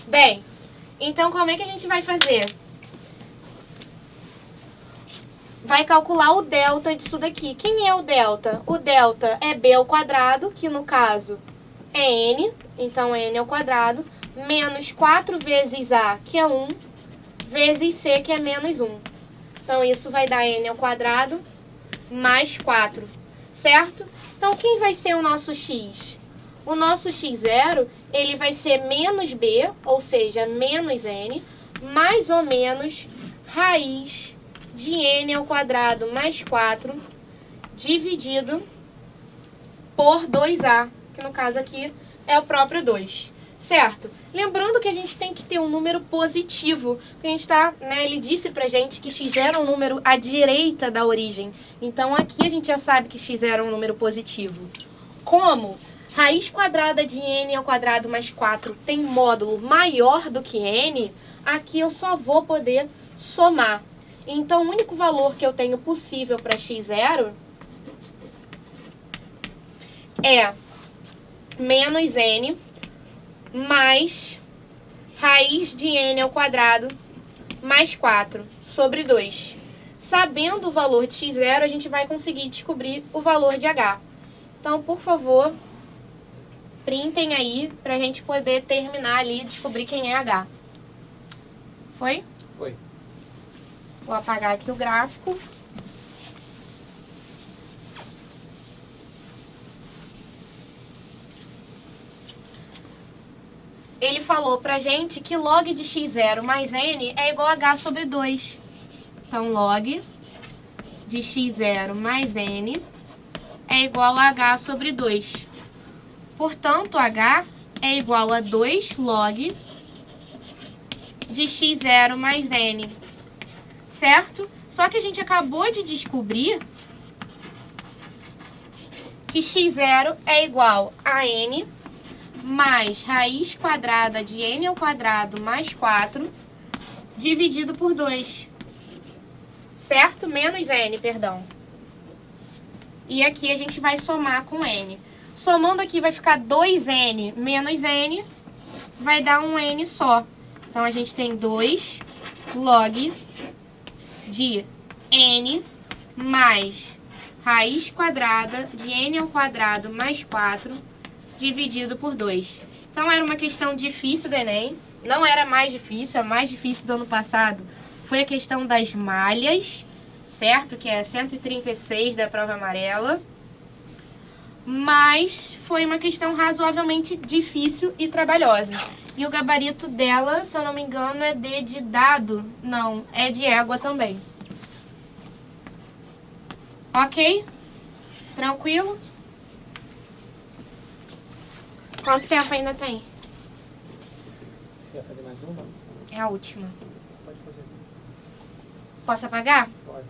A: Bem, então como é que a gente vai fazer? Vai calcular o delta disso daqui. Quem é o delta? O delta é b ao quadrado, que no caso é n, então é n ao quadrado, menos 4 vezes a, que é 1, vezes c, que é menos 1. Então, isso vai dar n ao quadrado mais 4, certo? Então, quem vai ser o nosso x? O nosso x0, ele vai ser menos b, ou seja, menos n, mais ou menos raiz de n ao quadrado mais 4, dividido por 2a, que no caso aqui é o próprio 2, certo? Lembrando que a gente tem que ter um número positivo, porque a gente tá, né, ele disse pra gente que x0 é um número à direita da origem. Então aqui a gente já sabe que x0 é um número positivo. Como raiz quadrada de n ao quadrado mais 4 tem módulo maior do que n, aqui eu só vou poder somar. Então o único valor que eu tenho possível para x0 é menos n mais raiz de n ao quadrado mais 4 sobre 2. Sabendo o valor de x0, a gente vai conseguir descobrir o valor de h. Então, por favor, printem aí para a gente poder terminar ali e descobrir quem é h. Foi?
D: Foi.
A: Vou apagar aqui o gráfico. Ele falou pra gente que log de x0 mais n é igual a h sobre 2. Então, log de x0 mais n é igual a h sobre 2. Portanto, h é igual a 2 log de x0 mais n. Certo? Só que a gente acabou de descobrir que x0 é igual a n mais raiz quadrada de n ao quadrado mais 4 dividido por 2. Certo? Menos n, perdão. E aqui a gente vai somar com n. Somando aqui vai ficar 2n menos n, vai dar um n só. Então, a gente tem 2 log de n mais raiz quadrada de n ao quadrado mais 4 dividido por 2. Então, era uma questão difícil do Enem. Não era mais difícil, a mais difícil do ano passado foi a questão das malhas, certo? Que é 136 da prova amarela. Mas foi uma questão razoavelmente difícil e trabalhosa. E o gabarito dela, se eu não me engano, é D de dado. Não, é de égua também. Ok? Tranquilo? Quanto tempo ainda tem?
D: Você quer fazer mais uma?
A: É a última.
D: Pode fazer.
A: Posso apagar?
D: Pode.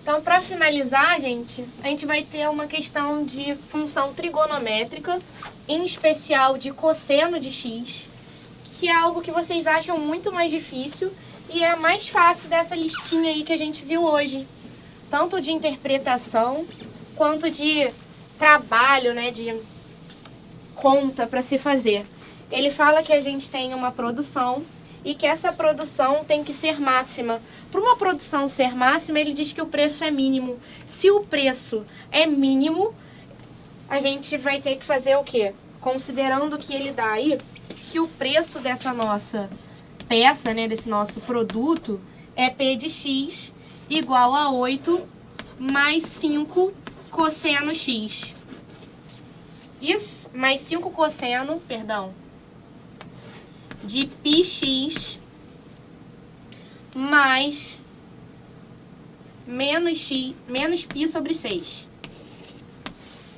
A: Então, para finalizar, gente, a gente vai ter uma questão de função trigonométrica, em especial de cosseno de x, que é algo que vocês acham muito mais difícil e é a mais fácil dessa listinha aí que a gente viu hoje. Tanto de interpretação, quanto de trabalho, né, de conta para se fazer. Ele fala que a gente tem uma produção e que essa produção tem que ser máxima. Para uma produção ser máxima, ele diz que o preço é mínimo. Se o preço é mínimo, a gente vai ter que fazer o quê? Considerando que ele dá aí que o preço dessa nossa peça, né, desse nosso produto, é P de x igual a 8 mais 5 cosseno x. Isso, mais 5 cosseno, perdão, de πx mais menos π sobre 6.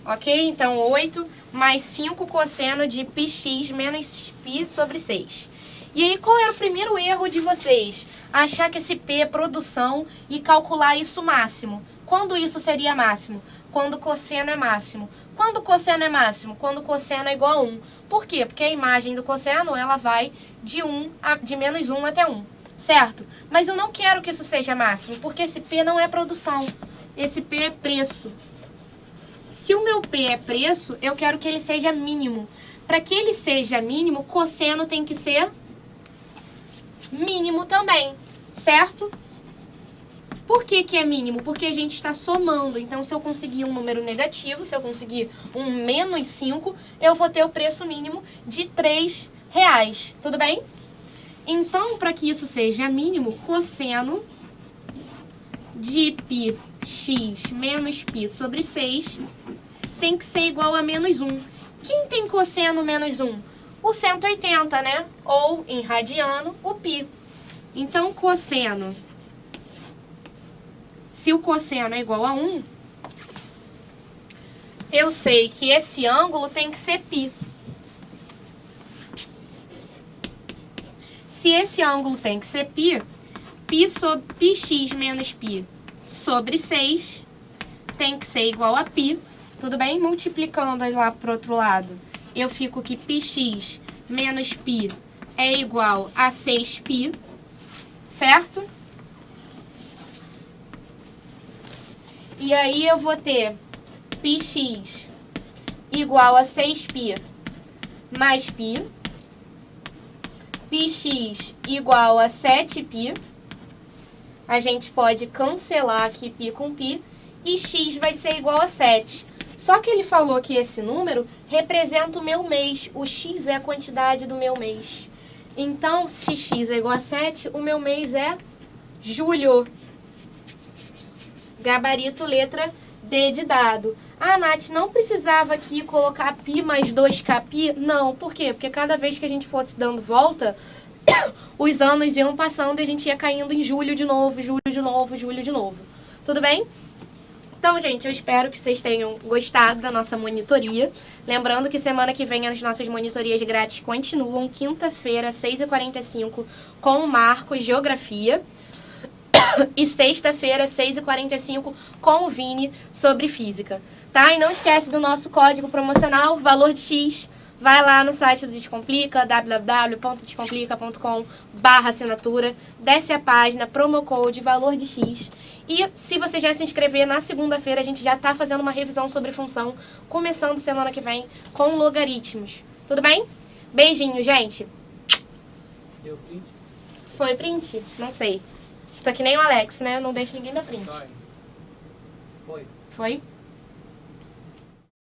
A: Ok? Então, 8 mais 5 cosseno de πx menos π sobre 6. E aí, qual era o primeiro erro de vocês? Achar que esse P é produção e calcular isso máximo. Quando isso seria máximo? Quando o cosseno é máximo. Quando o cosseno é máximo? Quando o cosseno é igual a 1. Por quê? Porque a imagem do cosseno, ela vai de menos 1 até 1, certo? Mas eu não quero que isso seja máximo, porque esse P não é produção. Esse P é preço. Se o meu P é preço, eu quero que ele seja mínimo. Para que ele seja mínimo, cosseno tem que ser mínimo também, certo? Por que que é mínimo? Porque a gente está somando. Então, se eu conseguir um número negativo, se eu conseguir um menos 5, eu vou ter o preço mínimo de R$3. Tudo bem? Então, para que isso seja mínimo, cosseno de πx menos π sobre 6 tem que ser igual a menos 1. Quem tem cosseno menos 1? O 180, né? Ou, em radiano, o π. Então, cosseno... Se o cosseno é igual a 1, eu sei que esse ângulo tem que ser π. Se esse ângulo tem que ser π, πx menos π sobre 6 tem que ser igual a π. Tudo bem? Multiplicando lá para o outro lado, eu fico que πx menos π é igual a 6π, certo? E aí eu vou ter πx igual a 6π mais π, πx igual a 7π, a gente pode cancelar aqui π com π, e x vai ser igual a 7. Só que ele falou que esse número representa o meu mês, o x é a quantidade do meu mês. Então, se x é igual a 7, o meu mês é julho. Gabarito letra D de dado. Ah, Nath, não precisava aqui colocar π mais 2kπ? Não, por quê? Porque cada vez que a gente fosse dando volta, os anos iam passando e a gente ia caindo em julho de novo, julho de novo, julho de novo. Tudo bem? Então, gente, eu espero que vocês tenham gostado da nossa monitoria. Lembrando que semana que vem as nossas monitorias grátis continuam, quinta-feira, 6h45, com o Marcos Geografia. E sexta-feira, 6h45, com o Vini, sobre física. Tá? E não esquece do nosso código promocional, valor de X. Vai lá no site do Descomplica, www.descomplica.com/assinatura. Desce a página, promo code, valor de X. E se você já se inscrever, na segunda-feira a gente já está fazendo uma revisão sobre função, começando semana que vem com logaritmos. Tudo bem? Beijinho, gente.
D: Deu print?
A: Foi print? Não sei. Tô que nem o Alex, né? Não deixa ninguém dar print.
D: Foi.
A: Foi?